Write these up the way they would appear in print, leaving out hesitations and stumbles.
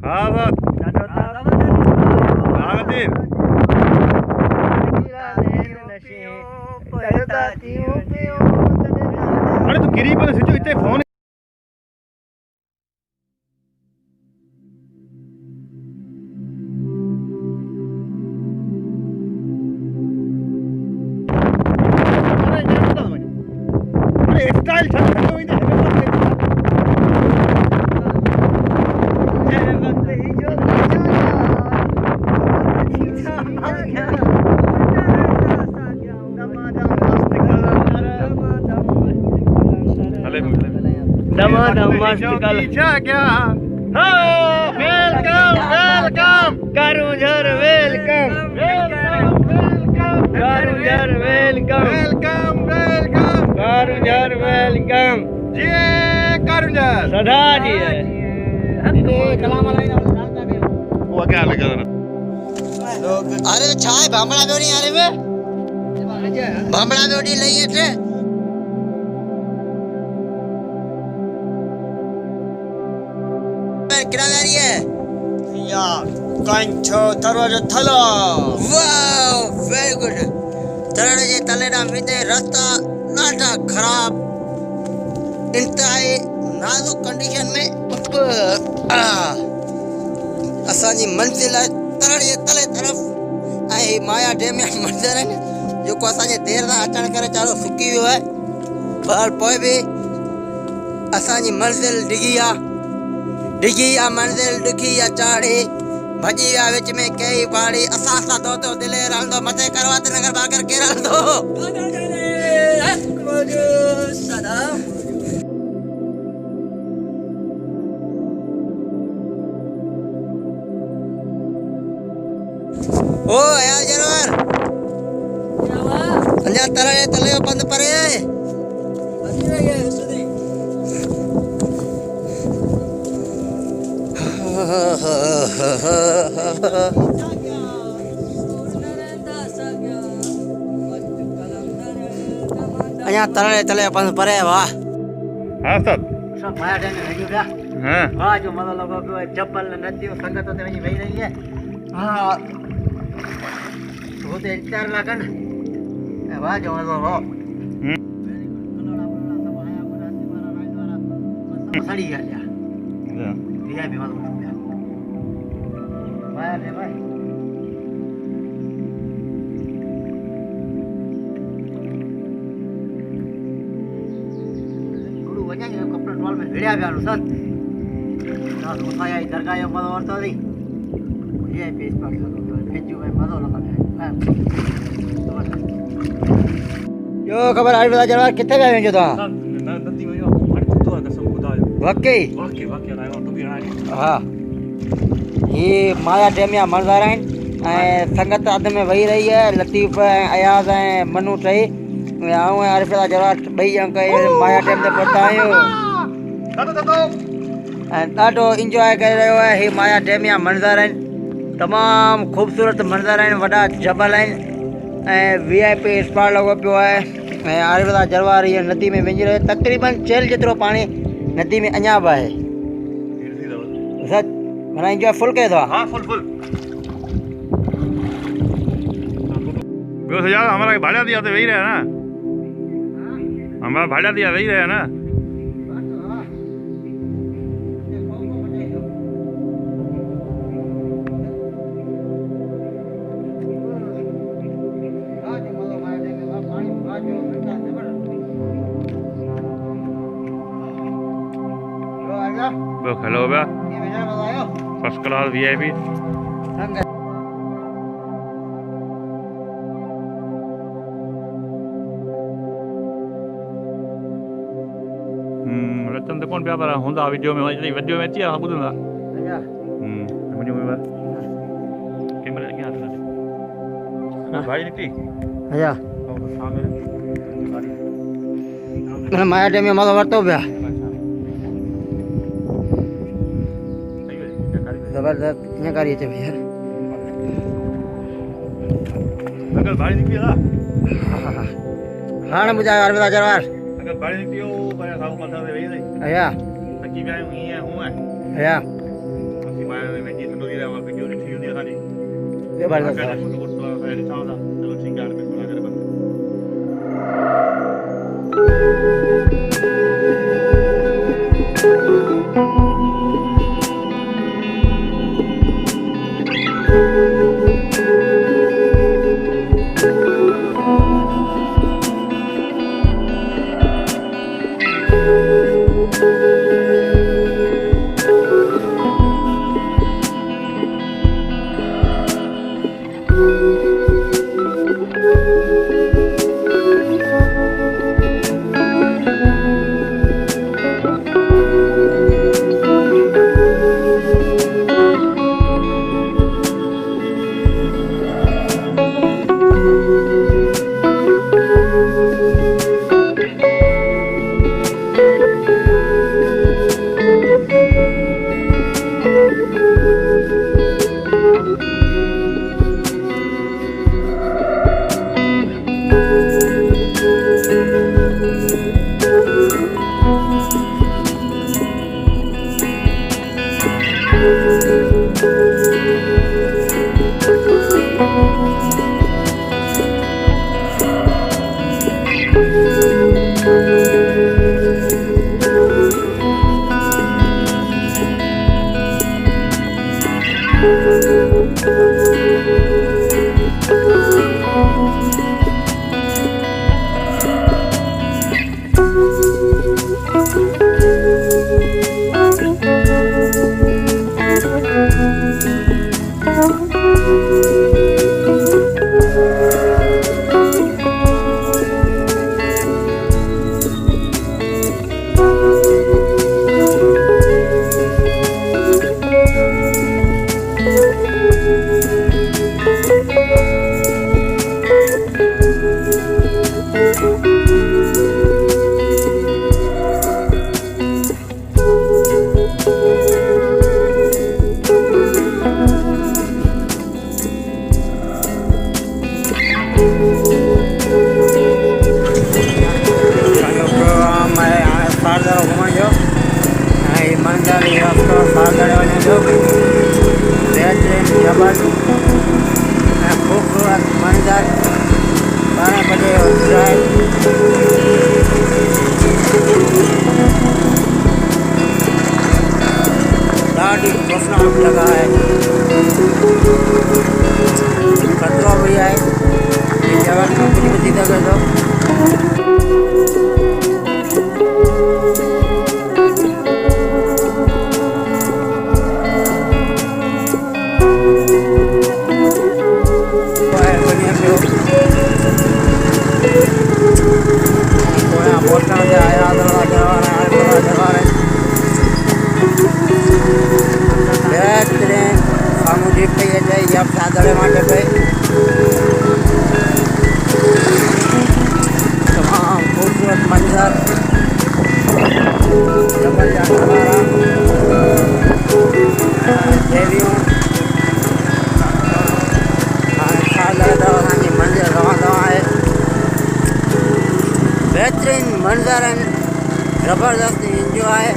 हाँ बस लातीफ अरे तू गिरी पर सिचो इतने फोन स्टाइल छंडो इन दमादम मस्त कल क्या हो welcome welcome Karunjhar welcome Karunjhar welcome welcome welcome Karunjhar welcome जी कारूंझर सदा जी है वो क्या लगा अरे छाय भामड़ा बेड़ी अरे वे भामड़ा बेड़ी लई એટલે किराना रही है या कंचो दरवाजा थलो वाओ वेरी गुड दरवाजे जे तलेना विने रास्ता नाटा खराब इंतहाई नाजुक कंडीशन में असांजी मंजिल है तरड़े तले तरफ ऐं माया डैम में मंदिर है जो को असांजे देर सां अचण करे चारो सुकी वियो है पर पोइ बि असांजी मंजिल डिगी आ मंजिल डिगी आ चाड़ी भजी विया विच में कई बाड़ी असां सां तो दिले रहंदो मथे करवात नगर बागर के रहंदो ओ यार जरूर अन्या तरले तले बंद परे बंद रही है सुधी अन्या तरले तले बंद परे वाह हाँ सब माया डैम में भेजो क्या हाँ वाह जो मजा लगा पियो जबल नदियों संगत ते वही वही रही है हाँ होते इंतजार लगन वाह जो मजा हो सड़ी गया या ये भी मजा वाह रे भाई गुरु वजा जो कपड़ा टॉल में भिड़या ब्यानो सर ना तो साया दरगाह यो मजा वरतो दी ये पेज पर भेजू में मजा लगा है यो खबर आई बता जरा किथे गए हैं जो तो नदी में यो मारी तो कसम खुदा जो वाकई वाकई लायो तो भी हां हाँ ये माया डैम या मंजर हैं संगत अध में वही रही है लतीफ अयाज मनु टई आऊं आरिफा जरा बई अंक माया डैम ते पहुंचा आयो ॾाढो इंजॉय करे रहियो आहे ही माया डैम या मंजर हैं तमाम खूबसूरत मंजर हैं वॾा जबल हैं VIP स्पॉट लॻो पियो आहे आरिफा जरवार ये नदी में वञी रहियो तक़रीबन चेल जेतिरो पाणी नदी में अञा बि आहे सच माना इंजॉय फुल करे थो हाँ फुल फुल वो सजा हमारा भाड़ा दिया तो वही रहा ना हमारा भाड़ा दिया वही रहा ना हेलो भैया फर्स्ट क्लास VIP रतन तो कौन पिया पर होंदा वीडियो में वीडियो में अची ॿुधंदा मुंहिंजो में कैमरा क्या था भाई निकली अच्छा मैंने माया डैम में मज़ो वरतो पिया जबरदस्त ईअं करी अचे भैया अगर भाई निकली था हाणे ॿुधायो अरविंद जरवार अगर भाई निकली हो पर साहब मथा से वही रही अया तकी भी ही है हूं है अया असि मैं वेजी थोड़ी देर में वीडियो ॾिठी हूंदी असांजी ज़बरदस्त ॾिठा हूंदा चलो ठीकु आहे हाणे करे बंदि खूबसूरत मंजर 12 बजे ॾाढी खौफ़नाक जगह है खतरो भी है इस जगह में कुछ भी थी सघे थो तमाम खूबसूरत मंजर जबरदस्त देवियों मंजर रवा है बेहतरीन मंजर ज़बरदस्त इंजॉय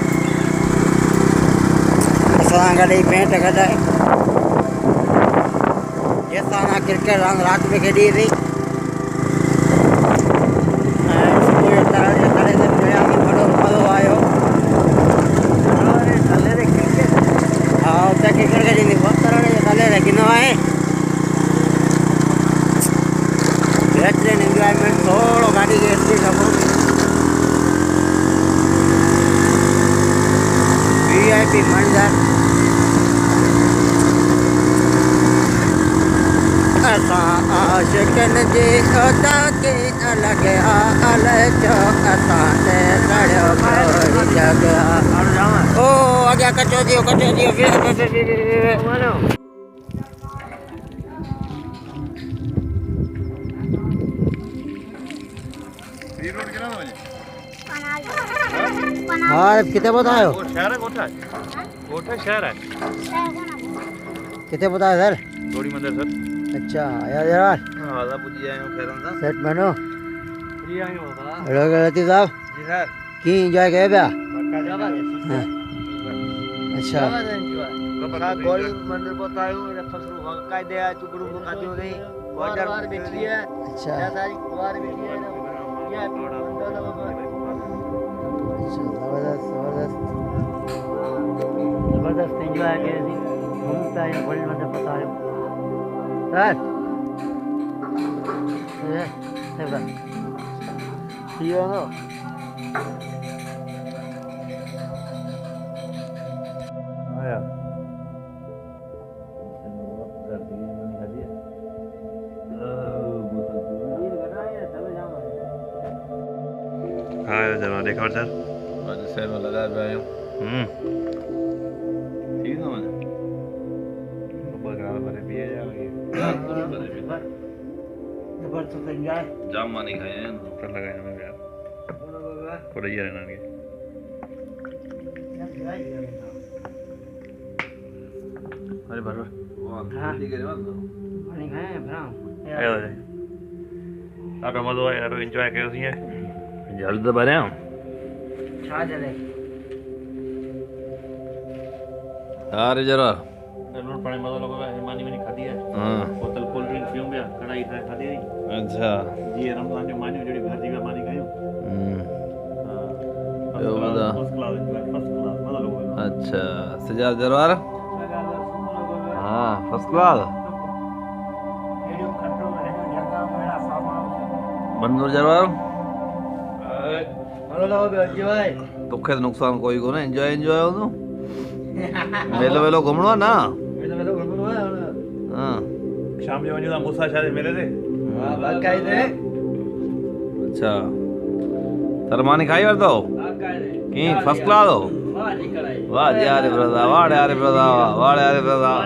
असां गॾु पेंट कढाए जैसा क्रिकेट रंग रात में खेडी थी बेहतरीन इंजॉयमेंट थोड़ो गाड़ी के स्पीड रखो VIP मंजर असां आशिकन जी अदा के अलग अलग असां ते लड़ियो कोई जगह ओ अॻियां कचो दियो हाँ कितने बताए हो शहर है कोठा शहर है कितने बताए सर थोड़ी मंदिर सर अच्छा यार हां पुजी आयो खैरन सा सेट बनो फ्री आयो होगा हेलो लतीफ साहब जी सर की एंजॉय करे पिया मक्का जावा अच्छा कब सा गोली मंदिर पहुंचायो रे फसरू कायदे आ चुकड़ू खादियो नहीं वाटर वार बैठी है अच्छा सारी वार बैठी है ये जबरदस्त एंजॉय करे थी घूमता है गोली मंदिर पहुंचायो सर ये सेवा यो नो आया हाँ जरा देखो सर आज शहर में लगा पे आयो ठीक है मैंने बगरा पर भी है यार ये जबरदस्त एंजॉय जाम मानी खाए हैं कर लगाए हमें यार थोड़ा ही रहना के अरे भरो हां ठीक है बात पानी खाए भरा आयो आप मज़ो है यार एंजॉय कयो सी है जल्द बने हम छा जले यार जरा रोड पानी मज़ो लॻो आहे मानी वनी खाधी है हां बोतल कोल्ड ड्रिंक पियूं पिया कढ़ाई ठाहे खाधी हुई अच्छा जी रमज़ान जो मानी जड़ी घर जी में मानी खायूं ॿियो ॿुधा फर्स्ट क्लास मज़ो लॻो अच्छा सजाद दरबार हाँ फर्स्ट क्लास मंदूर दरबार हेलो लो एंजॉय तोखे नुकसान कोई को ना एंजॉय एंजॉय हो तो मेलो वेलो घुमणो है ना मेलो घुमणो है हां शाम जो वञूं था मूसा शाह जे मेले ते हां बाकायदे अच्छा तरमानी खाई वरतो की फर्स्ट क्लास हो वाह यार ब्रदर वाह यार ब्रदर वाह यार ब्रदर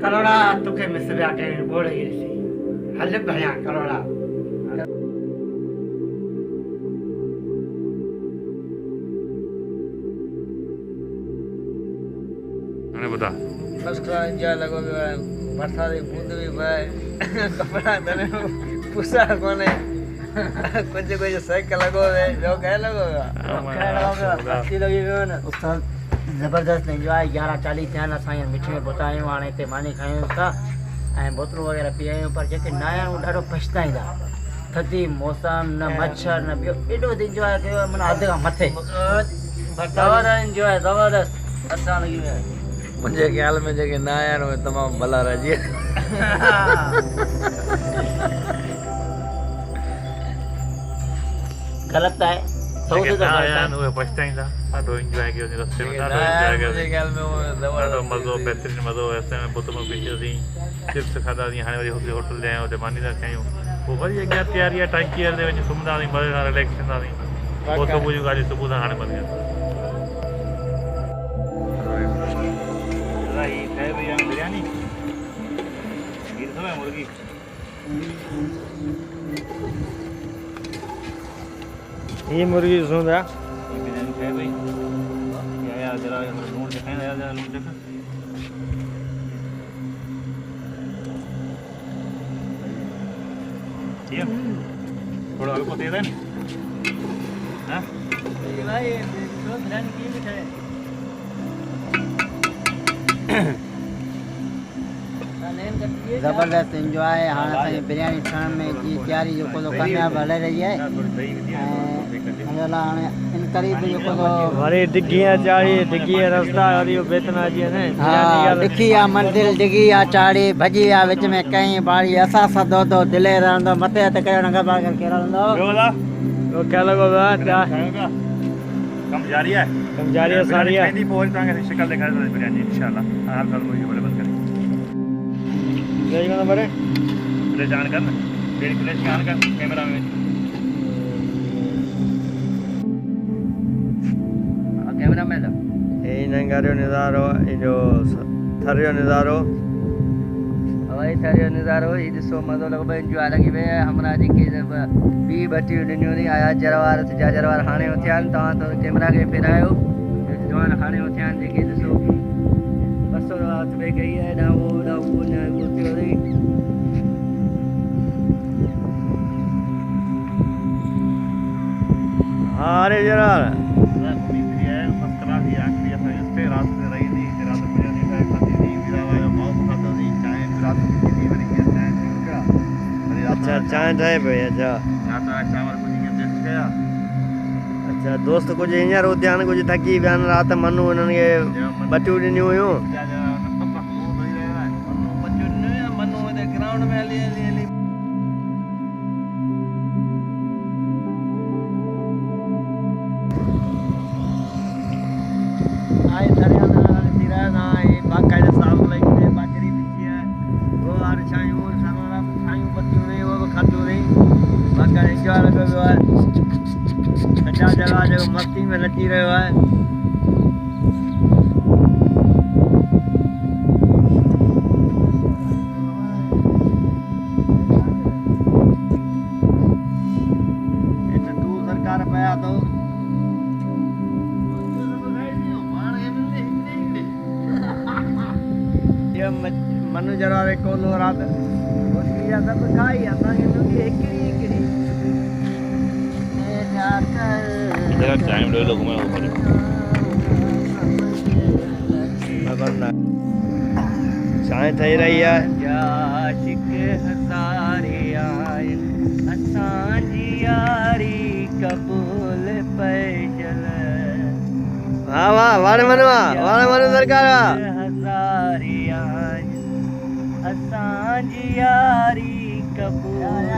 करोड़ा तोखे मिस ब्या के बोले गिरसी हल भया करोड़ा हाणे ॿुधा फर्स्ट क्लास एंजॉय लगो बरसात की बूंद भी भाई कपड़ा तने पुसा कोने कुछ साइकिल लगो है जो कह लगो अच्छी लगी ना उस्ताद जबरदस्त एंजॉय 11:40 थियन असां मिठी में पहुचायूं हाणे हिते मानी खायूं था ऐं बोतलूं वग़ैरह पीआयूं पर जेके न आया आहियूं ॾाढो पछताईंदा थधी मौसम न मच्छर न ॿियो एॾो एंजॉय कयो माना हद खां मथे जबरदस्त एंजॉय जबरदस्त असां लॻी विया मुझे ख्याल में जेके ना आया वो तमाम भला रही गलत है जेके ना आया उहे पछताईंदा ॾाढो एंजॉय कयोसीं रस्ते में ॾाढो एंजॉय कयोसीं ख्याल में वो ॾाढो मज़ो बहितरीनु मज़ो रस्ते में बोतलूं पीतियोसीं चिप्स खाधासीं हाणे वरी हुते होटल ते आहियूं हुते मानी था खायूं पोइ वरी अॻियां तयारी आहे टांकीअ ते वञी सुम्हंदासीं मज़े सां रिलैक्स थींदासीं पोइ सुबुह जूं ॻाल्हियूं सुबुह सां हाणे बंदि बिरयानी खीर समय मुर्गी ये मुर्गी सुंदर बिरयानी खाए भाई यार जरा लूण दिखाएं यार जरा लूण दिखा ठीक है थोड़ा हल्को तेज है हाँ ये भाई तो बिरयानी की भी है जबरदस्त एंजॉय हाणे असांजी बिरयानी ठहण में जी तयारी जेको तो कामयाब हले रही है हाणे इन करीब जेको तो वरी डिग्गी चाड़ी डिग्गी रास्ता वरी बेतना जी ने हां डिग्गी आ मंदिर डिग्गी आ चाड़ी भजी आ विच में कई बारी असा सदो तो दिले रहंदो मथे हथ कयो नंगा बार करके रहंदो तो क्या लगो कम जारी है सारी है नहीं पहुंच तांगे शिकल दिखा दे बिरयानी इंशाल्लाह हाल कल मुझे बोले बंद कर ले जाना बड़े ले जान कर मेरी फ्लैश ऑन कर कैमरा में कैमरा में लो ए नंगारो नजारो ए जो थरियो नजारो हवाई थरियो नजारो ई दिसो मजो लगो एंजॉय लगी वे हमरा जेके बी बटी ॾिनियूं नी आया जरवार सजा जरवार हाणे थियान तव्हां तो कैमरा के फेरायो जवान हाणे थियान जेके दिसो बसो रात में गई है ना वो ना बोलते हो रही अरे जरा फर्स्ट क्लास ही आखिरी रात रही थी रात को बिरयानी खाती थी वीरा वाला माओ खाता थी चाय रात को पीती थी वरी क्या चाय पी गया वरी रात अच्छा चांहि ठाहे पई अच्छा रात का चावल को जीअं टेस्ट कया अच्छा दोस्त कुझु हींअर उते आहिनि कुझु थकी पिया आहिनि राति मनू हुननि खे बटियूं ॾिनियूं हुयूं क्या जा मुंह धोई रहियो आहे मनु हिते ग्राउंड में हली हली हली आई दरिया थी रहा ना ये बाकायदा साफ लगी है बाजरी बिछी है वो आर छायूं सरवरा छायूं बत्तियों नहीं वो भी खातियों नहीं बाकायदा एंजॉय लॻो पियो आहे सॼा जॻह जो मस्ती में नची रहियो आहे हिते तू सरकार पिया थो मनु जरा रे कोलो रात उसकी या सब खाई असा के तो एकड़ी एकड़ी मेरा कर जरा टाइम ले लो घुमा ऊपर वरना चाय થઈ રહી है आशिक हज़ारे आए असांजी यारी कबूल पैजल वाह वाह वारे मनु सरकार हज़ारे आए असांजी यारी कबूल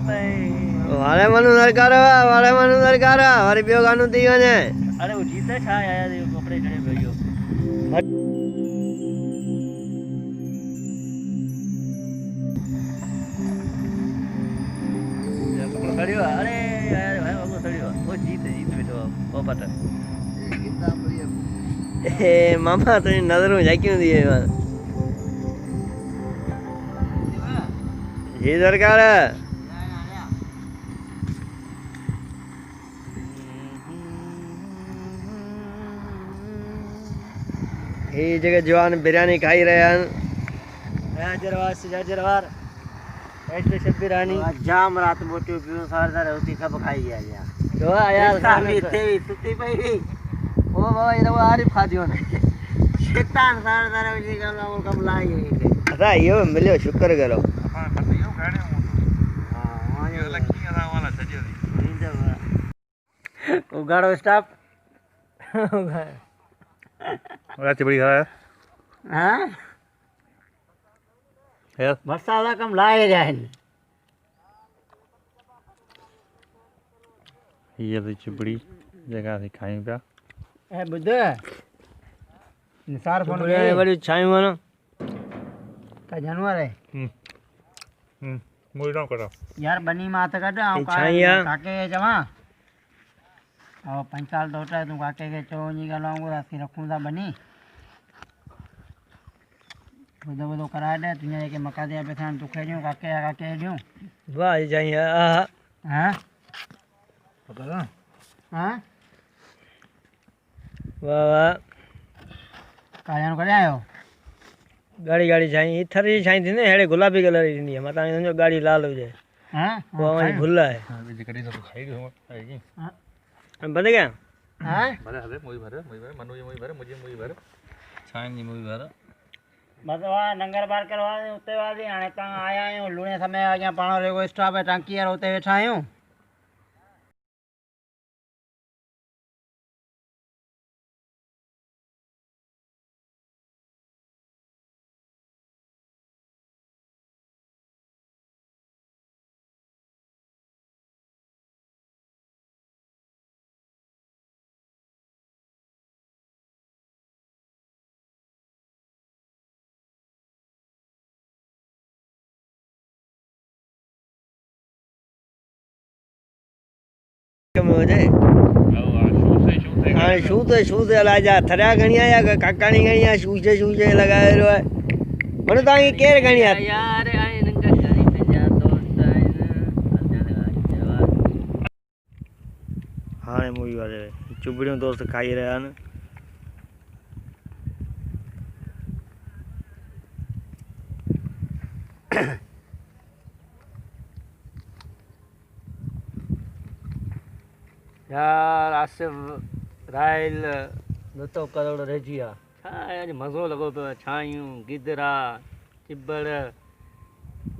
पैजल वारे मनु सरकार वरी ॿियो गानो थी वञे अरे वो जीते छा आया कपड़े खड़े भइयो खड़ियो अरे यार भाई वो खड़ियो वो जीत बैठो वो पता ए मामा तुझी नज़रूं झाकियूं थी जी सरकार ये जगह जवान बिरयानी खाई रहे हैं जरवार ऐसे शब्बीर रानी जाम रात मोटियूं पियूं सारे उती सभु खाई विया यार तो यार हिते सुती पई हुई वो बाबा ये वो आरिफ खादियो ने शैतान सारे विझी कम लाई अदा इहो मिलियो शुक्र करो असां खटी इहो खाइणो हां इहो लकी असां वाला सॼो दी उगाड़ो स्टाफ रात बड़ी खा हां है मसाला कम लाए रहिया आहिनि ये तो चिबड़ी जगह से खाई पिया ए बुध निसार फोन बिरयानी बड़ी छायूं आहिनि का जानवर है मुई ना करो यार बनी मात कट ये छाइया। काके के चवा और 5 साल डोटा तू काके के चो नी गलाऊंगा रास्ते रखूं दा बनी बुधो करा दे तुझे के मका दे पे थान तू खेजू काके दियो वाह जी चाहिए हैं पता ना हैं वाह वाह कायान करे आयो गाड़ी चाहिए थर जी चाहिए थी ना हेड़े गुलाबी कलर जी थींदी आहे मतां सम्झो गाड़ी लाल हुजे हैं वो हमारी भुल है बीज कड़ी सब खाई गयो आएगी बंद क्या हैं भरे हले मुई भरे मनु जी मुई भरे मुझे मुई भरे छाइन जी मूवी भर बस वहाँ नंगर पार करवा दे उते वाली हाणे तव्हां आया आहियूं लूणे समय अॻियां पाण रेगो स्टॉप है टांकी वारो उते वेठा आहियूं में हो जाए हाँ शूज हलाई जा थरिया खणी आया काकाणी खणी आया शूज लगाए रहियो आहे मनु तव्हांखे केरु खणी आहे यार आहिनि गॾु पंहिंजा दोस्त आहिनि हाणे मूवी वारे चुबड़ियूं दोस्त खाई रहिया आहिनि यार आसिफ राइल 200 करोड़ रहिजी विया छा अॼु मज़ो लॻो पियो आहे। छायूं गिदरा चिबड़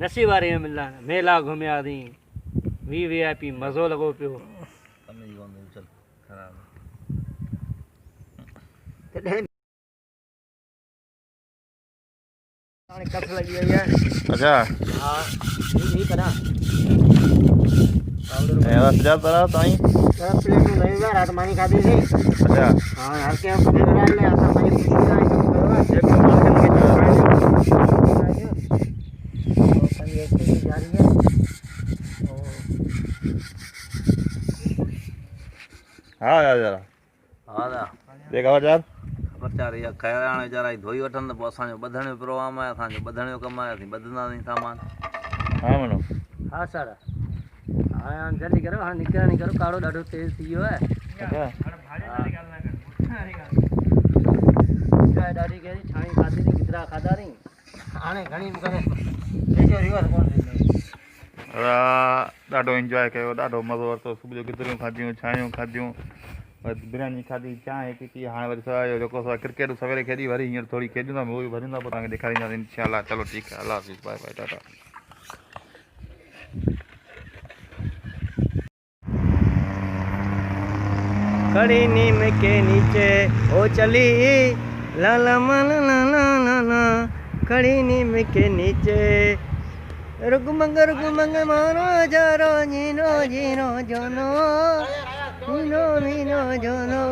नसीब वारे मिला मेला घुमियासीं VIP मज़ो लॻो पियो। कफ लगी हुई है। अच्छा हाँ ये करा ऐसा सजा तरह ताई प्लेट में नहीं हुआ रात मानी खाती थी। अच्छा हाँ हर के हम कभी लगा ले आता मानी पूछ रहा है एक मार्केट के जो पानी ऐसे ही जा रही है। हाँ यार जरा हा दा देखा यार ख़बर इहा ख़ैर हाणे वीचारा धोई वठनि त पोइ असांजो ॿधण जो प्रोग्राम आहे। असांजो ॿधण जो कमु आहे। असीं ॿधंदासीं सामान। हाँ मनो हाँ सर हाँ हाणे जल्दी करो। हाँ निकिरण नहीं करो काड़ो ॾाढो तेज़ थी वियो आहे। अच्छा चांहि ॾाढी कई छाणी खाधी थी गिदरा खाधा थी हाणे घणी करे जेको रिवर्स कोन थींदो। ॾाढो इंजॉय कयो ॾाढो मज़ो वरितो। सुबुह जो गिदरियूं खाधियूं छायूं खाधियूं बिरयानी खाधी चांहि पीती। हाणे वरी सवाइ जेको असां क्रिकेट सवेरे खेॾी वरी हींअर थोरी खेॾींदा उहो बि भरींदा पोइ तव्हांखे ॾेखारींदासीं इंशाल्लाह। चलो ठीकु आहे अल्लाह हाफ़िज़ बाय बाय टाटा। खड़ी नीम के नीचे ओ चली ला ला मा ला ला ला ला ला खड़ी नीम के नीचे रुगमंग मारो जारो जीनो जीनो जोनो नीनो नीनो जोनो।